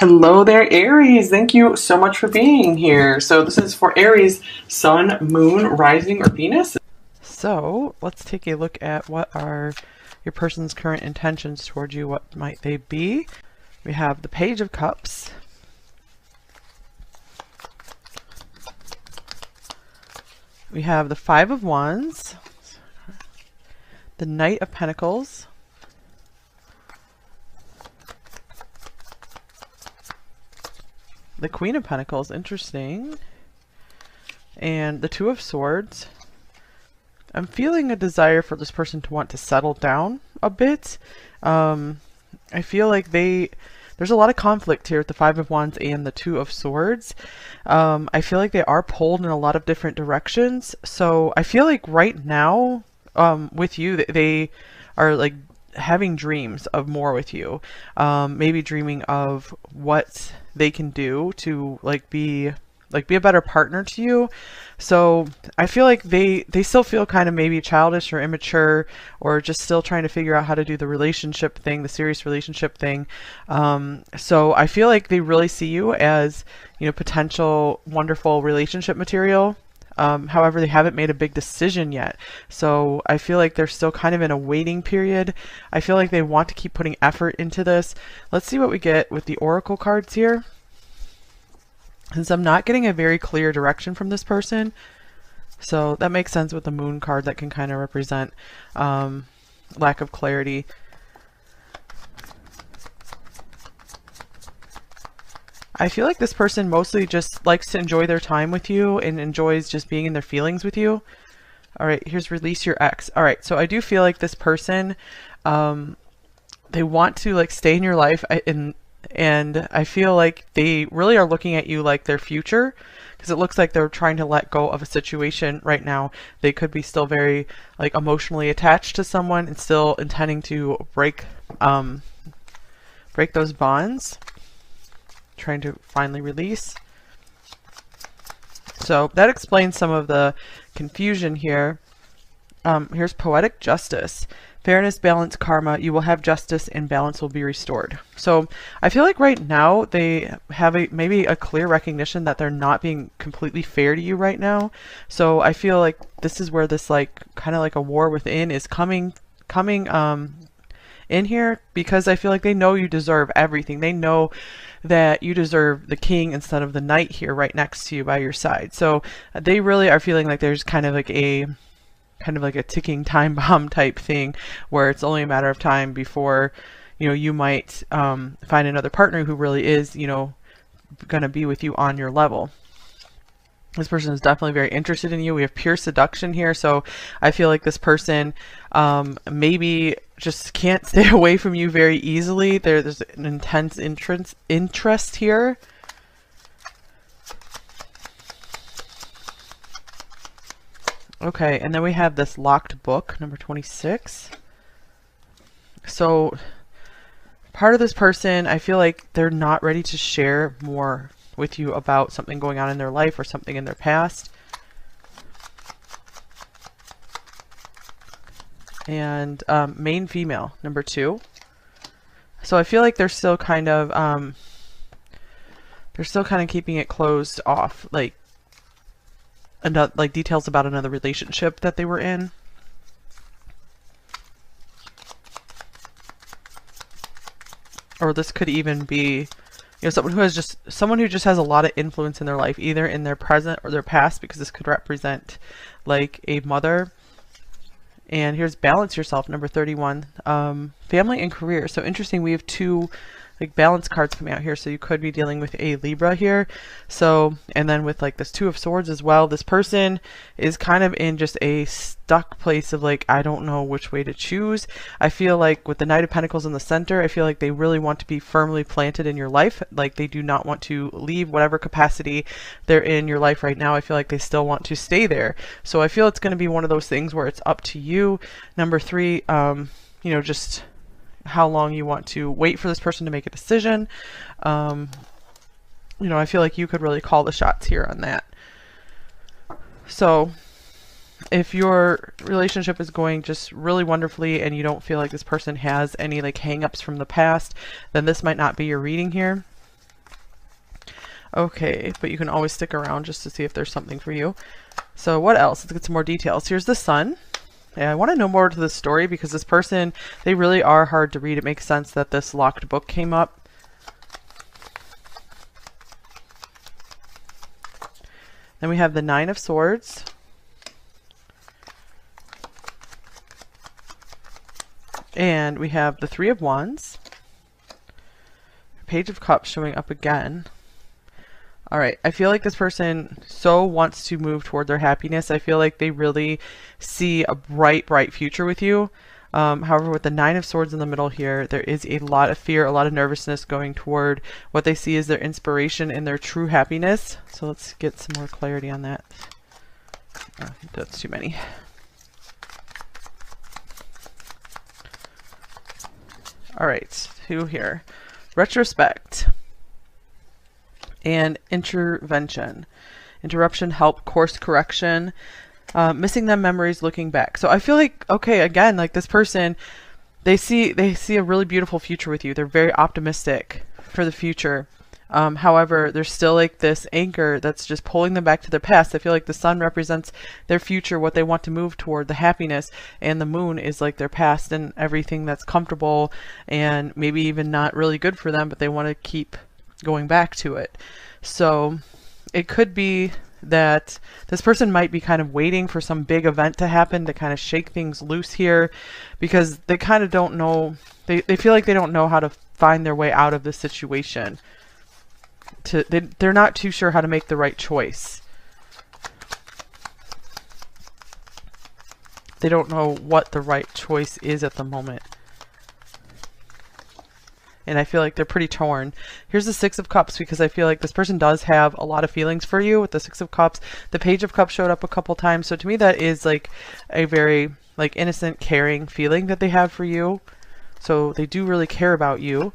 Hello there, Aries. Thank you so much for being here. So this is for Aries, Sun, Moon, Rising, or Venus. So let's take a look at what are your person's current intentions towards you. What might they be? We have the Page of Cups. We have the Five of Wands. The Knight of Pentacles. The Queen of Pentacles, interesting. And the Two of Swords. I'm feeling a desire for this person to want to settle down a bit. I feel like there's a lot of conflict here with the Five of Wands and the Two of Swords. I feel like they are pulled in a lot of different directions. So I feel like right now, with you, they are like having dreams of more with you. Maybe dreaming of what they can do to be a better partner to you. So I feel like they still feel kind of maybe childish or immature, or just still trying to figure out how to do the relationship thing, the serious relationship thing. So I feel like they really see you as, potential wonderful relationship material. However, they haven't made a big decision yet. So I feel like they're still kind of in a waiting period. I feel like they want to keep putting effort into this. Let's see what we get with the Oracle cards here. Since I'm not getting a very clear direction from this person, so that makes sense with the Moon card. That can kind of represent lack of clarity. I feel like this person mostly just likes to enjoy their time with you and enjoys just being in their feelings with you. All right, here's release your ex. All right, so I do feel like this person, they want to stay in your life and I feel like they really are looking at you like their future, because it looks like they're trying to let go of a situation right now. They could be still very emotionally attached to someone and still intending to break those bonds, trying to finally release. So that explains some of the confusion here. Here's poetic justice. Fairness, balance, karma, you will have justice and balance will be restored. So I feel like right now they have maybe a clear recognition that they're not being completely fair to you right now. So I feel like this is where this kind of like a war within is coming in here, because I feel like they know you deserve everything. They know that you deserve the king instead of the knight here right next to you by your side. So they really are feeling like there's kind of like a ticking time bomb type thing, where it's only a matter of time before you might find another partner who really is gonna be with you on your level. This person is definitely very interested in you. We have pure seduction here, so I feel like this person maybe just can't stay away from you very easily. There's an intense interest here. Okay, and then we have this locked book, number 26. So part of this person, I feel like they're not ready to share more with you about something going on in their life or something in their past. And main female, number 2. So I feel like they're still kind of keeping it closed off, details about another relationship that they were in. Or this could even be someone who just has a lot of influence in their life, either in their present or their past, because this could represent like a mother. And here's balance yourself, number 31. Family and career. So interesting, we have two balance cards coming out here, so you could be dealing with a Libra here. So, and then with this Two of Swords as well, this person is kind of in just a stuck place of I don't know which way to choose. I feel like with the Knight of Pentacles in the center, I feel like they really want to be firmly planted in your life. They do not want to leave whatever capacity they're in your life right now. I feel like they still want to stay there. So I feel it's going to be one of those things where it's up to you. Number 3, just how long you want to wait for this person to make a decision. I feel like you could really call the shots here on that. So if your relationship is going just really wonderfully and you don't feel like this person has any hang-ups from the past, then this might not be your reading here. Okay, but you can always stick around just to see if there's something for you. So what else? Let's get some more details. Here's the Sun. Yeah, I want to know more to the story because this person, they really are hard to read. It makes sense that this locked book came up. Then we have the Nine of Swords. And we have the Three of Wands. Page of Cups showing up again. All right, I feel like this person so wants to move toward their happiness. I feel like they really see a bright, bright future with you. However, with the Nine of Swords in the middle here, there is a lot of fear, a lot of nervousness going toward what they see as their inspiration and their true happiness. So let's get some more clarity on that. Oh, that's too many. All right, two here. Retrospect and intervention. Interruption, help, course correction, missing them memories, looking back. So I feel like, okay, again, like this person, they see a really beautiful future with you. They're very optimistic for the future. However, there's still like this anchor that's just pulling them back to their past. I feel like the Sun represents their future, what they want to move toward, the happiness, and the Moon is like their past and everything that's comfortable and maybe even not really good for them, but they want to keep going back to it. So it could be that this person might be kind of waiting for some big event to happen to kind of shake things loose here, because they kind of don't know, they feel like they don't know how to find their way out of this situation. They're not too sure how to make the right choice. They don't know what the right choice is at the moment. And I feel like they're pretty torn. Here's the Six of Cups, because I feel like this person does have a lot of feelings for you with the Six of Cups. The Page of Cups showed up a couple times. So to me, that is like a very like innocent, caring feeling that they have for you. So they do really care about you.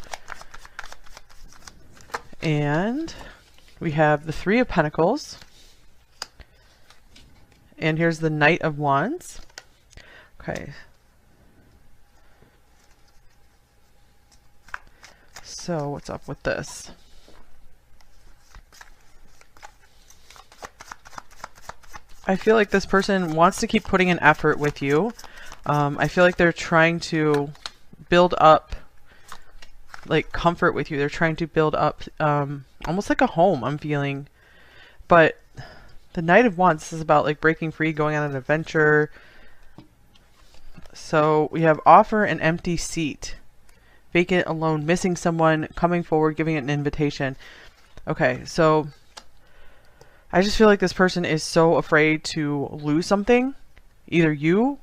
And we have the Three of Pentacles. And here's the Knight of Wands. Okay. So what's up with this? I feel like this person wants to keep putting an effort with you. I feel like they're trying to build up like comfort with you. They're trying to build up almost like a home, I'm feeling. But the Knight of Wands is about like breaking free, going on an adventure. So we have offer an empty seat. Vacant, alone, missing someone, coming forward, giving it an invitation. Okay, so I just feel like this person is so afraid to lose something, either you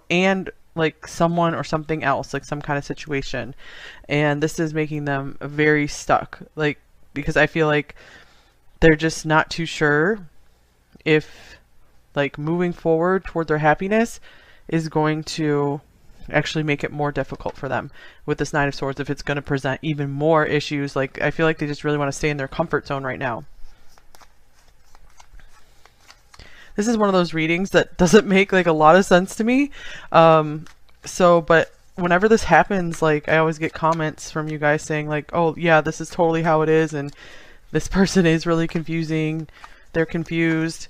and like someone or something else, like some kind of situation. And this is making them very stuck, like, because I feel like they're just not too sure if like moving forward toward their happiness is going to actually make it more difficult for them with this Nine of Swords, if it's going to present even more issues. Like, I feel like they just really want to stay in their comfort zone right now. This is one of those readings that doesn't make like a lot of sense to me. But whenever this happens, like I always get comments from you guys saying like, oh yeah, this is totally how it is, and this person is really confusing, they're confused.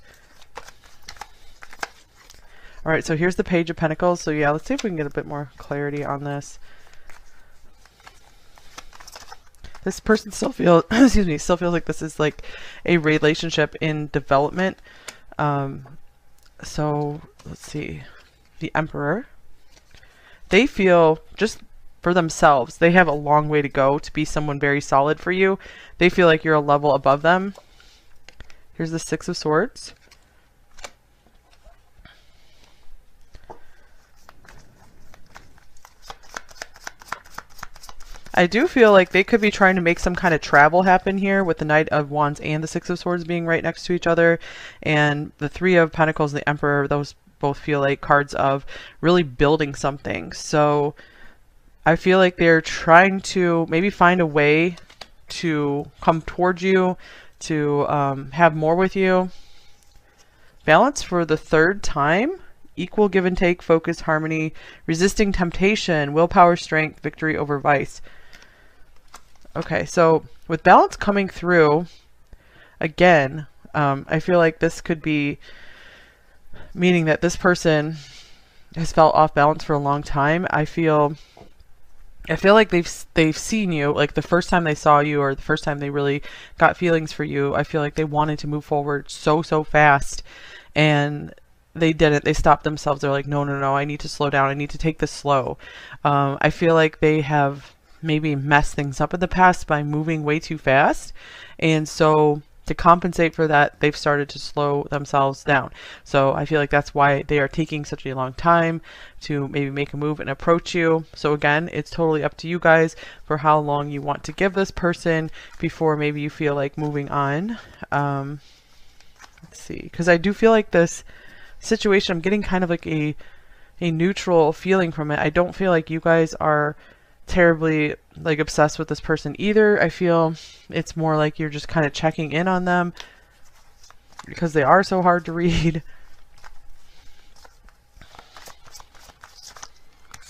All right, so here's the Page of Pentacles. So yeah, let's see if we can get a bit more clarity on this. This person still feels, excuse me, still feels like this is like a relationship in development. So let's see, the Emperor. They feel, just for themselves, they have a long way to go to be someone very solid for you. They feel like you're a level above them. Here's the Six of Swords. I do feel like they could be trying to make some kind of travel happen here with the Knight of Wands and the Six of Swords being right next to each other. And the Three of Pentacles, the Emperor, those both feel like cards of really building something. So I feel like they're trying to maybe find a way to come towards you, to have more with you. Balance for the third time. Equal give and take, focus, harmony, resisting temptation, willpower, strength, victory over vice. Okay, so with balance coming through, again, I feel like this could be meaning that this person has felt off balance for a long time. I feel like they've seen you, like the first time they saw you or the first time they really got feelings for you. I feel like they wanted to move forward so fast, and they didn't. They stopped themselves. They're like, no, no, no, I need to slow down. I need to take this slow. I feel like they have maybe messed things up in the past by moving way too fast, and so to compensate for that, they've started to slow themselves down. So I feel like that's why they are taking such a long time to maybe make a move and approach you. So again, it's totally up to you guys for how long you want to give this person before maybe you feel like moving on. Let's see, because I do feel like this situation, I'm getting kind of like a neutral feeling from it. I don't feel like you guys are terribly like obsessed with this person either. I feel it's more like you're just kind of checking in on them because they are so hard to read.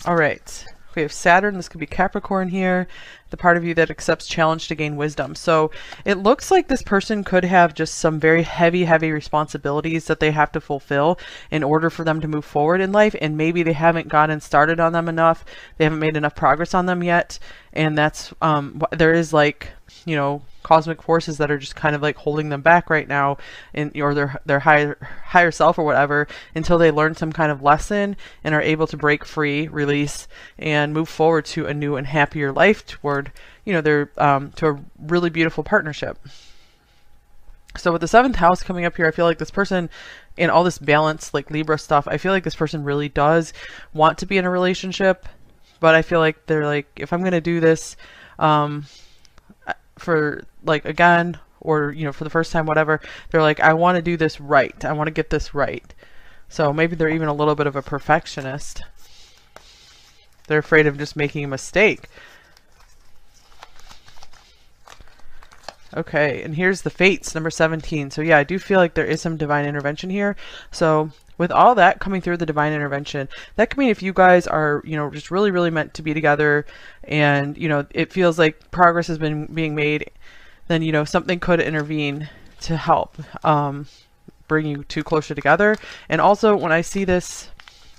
All right, we have Saturn. This could be Capricorn here, the part of you that accepts challenge to gain wisdom. So it looks like this person could have just some very heavy responsibilities that they have to fulfill in order for them to move forward in life, and maybe they haven't gotten started on them enough. They haven't made enough progress on them yet, and that's there is, like, you know, cosmic forces that are just kind of like holding them back right now, or their higher self or whatever, until they learn some kind of lesson and are able to break free, release, and move forward to a new and happier life toward, you know, their to a really beautiful partnership. So with the 7th house coming up here, I feel like this person, in all this balance, like Libra stuff, I feel like this person really does want to be in a relationship, but I feel like they're like, if I'm going to do this, for like again, or you know, for the first time, whatever, they're like, I want to do this right. I want to get this right. So maybe they're even a little bit of a perfectionist. They're afraid of just making a mistake. Okay, and here's the fates, number 17. So yeah, I do feel like there is some divine intervention here. So with all that coming through the divine intervention, that could mean if you guys are, you know, just really meant to be together, and, you know, it feels like progress has been being made, then, you know, something could intervene to help bring you two closer together. And also, when I see this,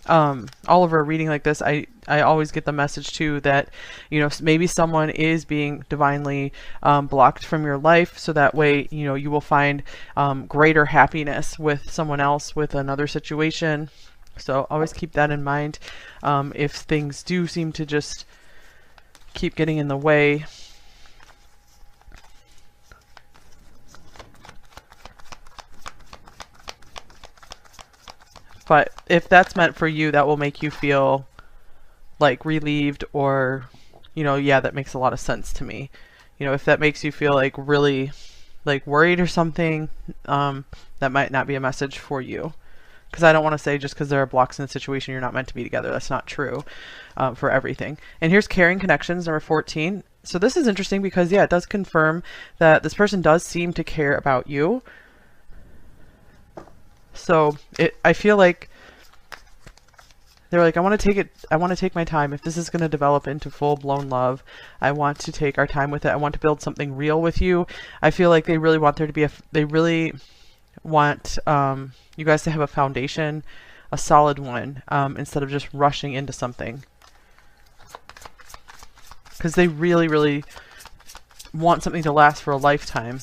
all over a reading like this, I always get the message too that, you know, maybe someone is being divinely blocked from your life, so that way, you know, you will find greater happiness with someone else, with another situation. So always keep that in mind if things do seem to just keep getting in the way. But if that's meant for you, that will make you feel like relieved, or, you know, yeah, that makes a lot of sense to me. You know, if that makes you feel like really like worried or something, that might not be a message for you. Because I don't want to say just because there are blocks in the situation you're not meant to be together. That's not true for everything. And here's caring connections, number 14. So this is interesting because, yeah, it does confirm that this person does seem to care about you. So I feel like they're like, I want to take my time. If this is going to develop into full-blown love, I want to take our time with it. I want to build something real with you. I feel like they really want there to be they really want you guys to have a foundation, a solid one, instead of just rushing into something. Because they really want something to last for a lifetime.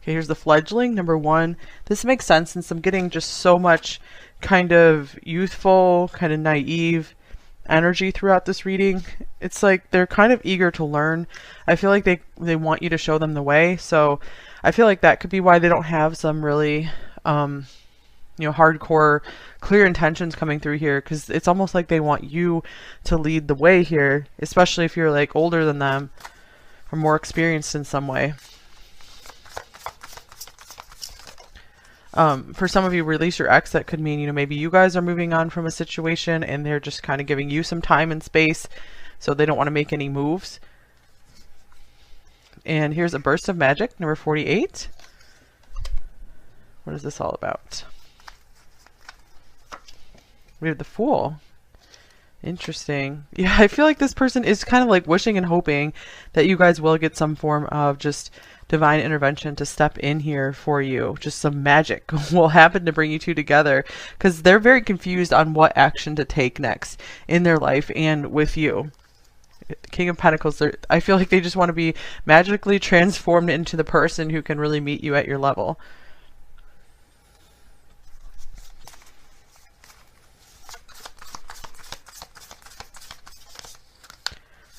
Okay, here's the fledgling, number 1. This makes sense since I'm getting just so much kind of youthful, kind of naive energy throughout this reading. It's like they're kind of eager to learn. I feel like they want you to show them the way. So I feel like that could be why they don't have some really, you know, hardcore, clear intentions coming through here, because it's almost like they want you to lead the way here, especially if you're like older than them or more experienced in some way. For some of you, release your ex. That could mean, you know, maybe you guys are moving on from a situation and they're just kind of giving you some time and space, so they don't want to make any moves. And here's a burst of magic, number 48. What is this all about? We have the Fool. Interesting. Yeah, I feel like this person is kind of like wishing and hoping that you guys will get some form of just divine intervention to step in here for you. Just some magic will happen to bring you two together, because they're very confused on what action to take next in their life and with you. King of Pentacles, I feel like they just want to be magically transformed into the person who can really meet you at your level.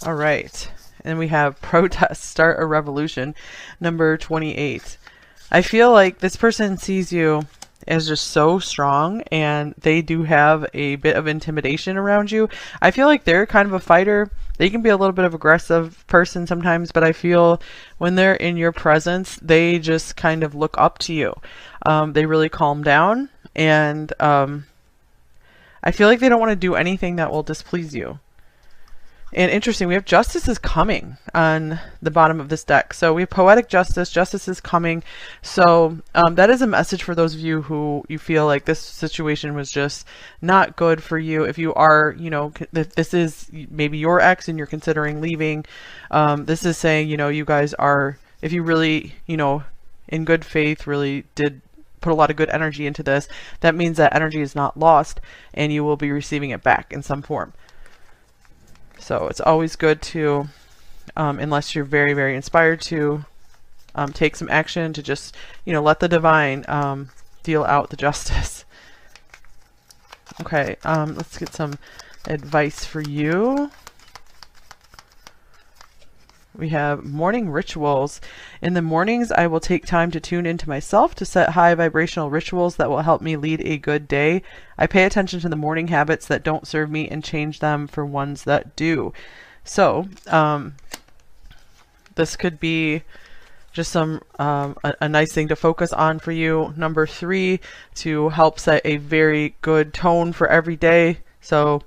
All right. And we have protest, start a revolution, number 28. I feel like this person sees you as just so strong, and they do have a bit of intimidation around you. I feel like they're kind of a fighter. They can be a little bit of aggressive person sometimes, but I feel when they're in your presence, they just kind of look up to you. They really calm down, and I feel like they don't want to do anything that will displease you. And interesting, we have justice is coming on the bottom of this deck. So we have poetic justice. Justice is coming. So that is a message for those of you who you feel like this situation was just not good for you. If you are, you know, this is maybe your ex and you're considering leaving. This is saying, you know, you guys are, if you really, you know, in good faith, really did put a lot of good energy into this, that means that energy is not lost and you will be receiving it back in some form. So it's always good to, unless you're very, very inspired to take some action, to just, you know, let the divine deal out the justice. Okay, let's get some advice for you. We have morning rituals. In the mornings, I will take time to tune into myself to set high vibrational rituals that will help me lead a good day. I pay attention to the morning habits that don't serve me and change them for ones that do. So, this could be just some a nice thing to focus on for you. Number 3, to help set a very good tone for every day. So,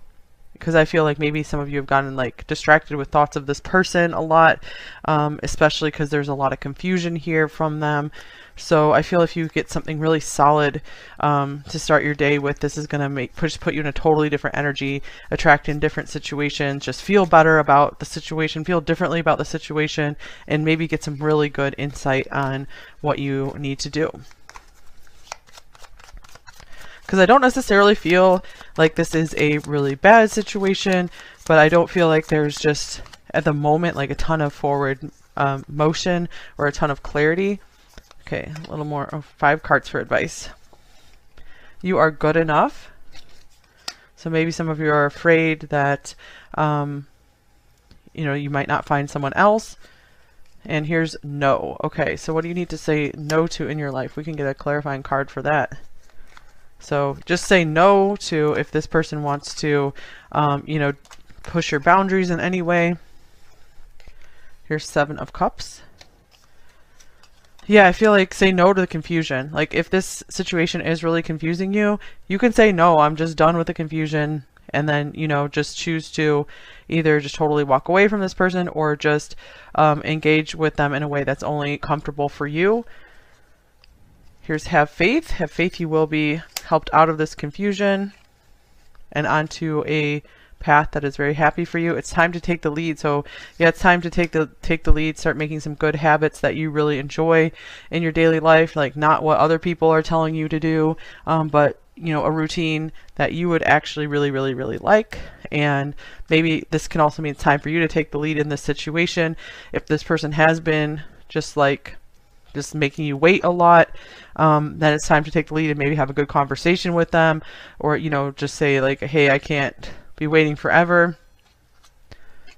because I feel like maybe some of you have gotten like distracted with thoughts of this person a lot, especially because there's a lot of confusion here from them. So I feel if you get something really solid to start your day with, this is going to put you in a totally different energy, attract in different situations, just feel better about the situation, feel differently about the situation, and maybe get some really good insight on what you need to do. Because I don't necessarily feel like this is a really bad situation, but I don't feel like there's just, at the moment, like a ton of forward motion or a ton of clarity. Okay, a little more, 5 cards for advice. You are good enough. So maybe some of you are afraid that, you know, you might not find someone else. And here's no. Okay, so what do you need to say no to in your life? We can get a clarifying card for that. So just say no to if this person wants to, you know, push your boundaries in any way. Here's 7 of Cups. Yeah, I feel like say no to the confusion. Like if this situation is really confusing you, you can say no, I'm just done with the confusion. And then, you know, just choose to either just totally walk away from this person or just engage with them in a way that's only comfortable for you. Here's have faith. Have faith you will be helped out of this confusion and onto a path that is very happy for you. It's time to take the lead. So yeah, it's time to take the lead, start making some good habits that you really enjoy in your daily life, like not what other people are telling you to do, but you know, a routine that you would actually really like. And maybe this can also mean it's time for you to take the lead in this situation. If this person has been just making you wait a lot, then it's time to take the lead and maybe have a good conversation with them, or, you know, just say like, hey, I can't be waiting forever.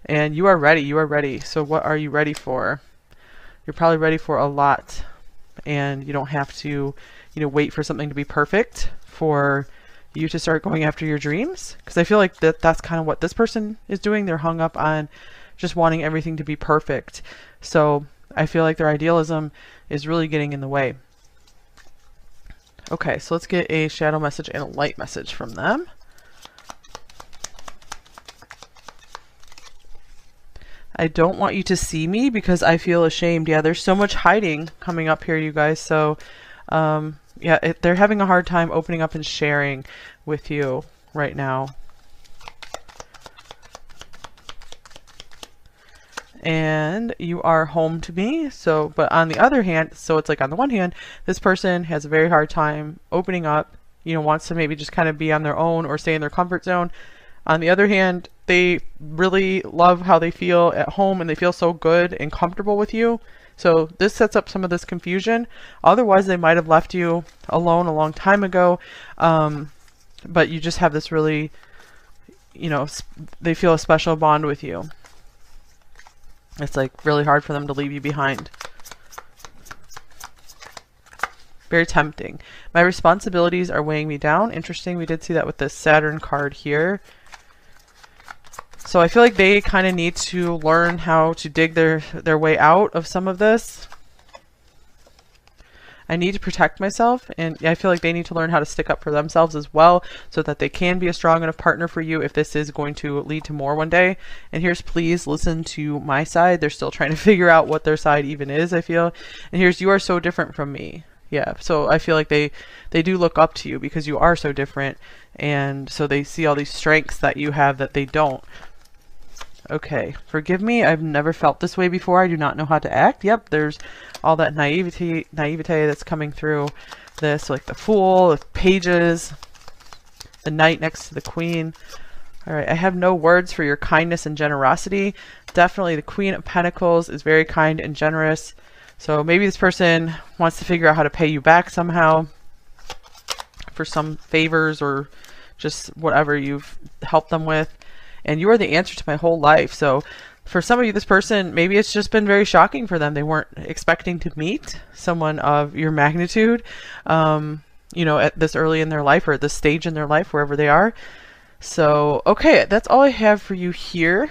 And you are ready. So what are you ready for? You're probably ready for a lot, and you don't have to, you know, wait for something to be perfect for you to start going after your dreams. Because I feel like that's kind of what this person is doing. They're hung up on just wanting everything to be perfect. So I feel like their idealism is really getting in the way. Okay, so let's get a shadow message and a light message from them. I don't want you to see me because I feel ashamed. Yeah, there's so much hiding coming up here, you guys. So, yeah, they're having a hard time opening up and sharing with you right now. and you are home to me. So, but on the other hand, so it's like on the one hand, this person has a very hard time opening up, you know, wants to maybe just kind of be on their own or stay in their comfort zone. On the other hand, they really love how they feel at home and they feel so good and comfortable with you. So this sets up some of this confusion. Otherwise, they might have left you alone a long time ago. But you just have this really, you know, they feel a special bond with you. It's like really hard for them to leave you behind. Very tempting. My responsibilities are weighing me down. Interesting. We did see that with this Saturn card here. So I feel like they kind of need to learn how to dig their way out of some of this. I need to protect myself, and I feel like they need to learn how to stick up for themselves as well so that they can be a strong enough partner for you if this is going to lead to more one day. And here's, please listen to my side. They're still trying to figure out what their side even is, I feel. And here's, you are so different from me. Yeah, so I feel like they do look up to you because you are so different, and so they see all these strengths that you have that they don't. Okay, forgive me, I've never felt this way before. I do not know how to act. Yep, there's all that naivete that's coming through this, like the Fool, the Pages, the Knight next to the Queen. All right, I have no words for your kindness and generosity. Definitely the Queen of Pentacles is very kind and generous. So maybe this person wants to figure out how to pay you back somehow for some favors or just whatever you've helped them with. And you are the answer to my whole life. So for some of you, this person, maybe it's just been very shocking for them. They weren't expecting to meet someone of your magnitude, you know, at this early in their life or at this stage in their life, wherever they are. So, okay, that's all I have for you here.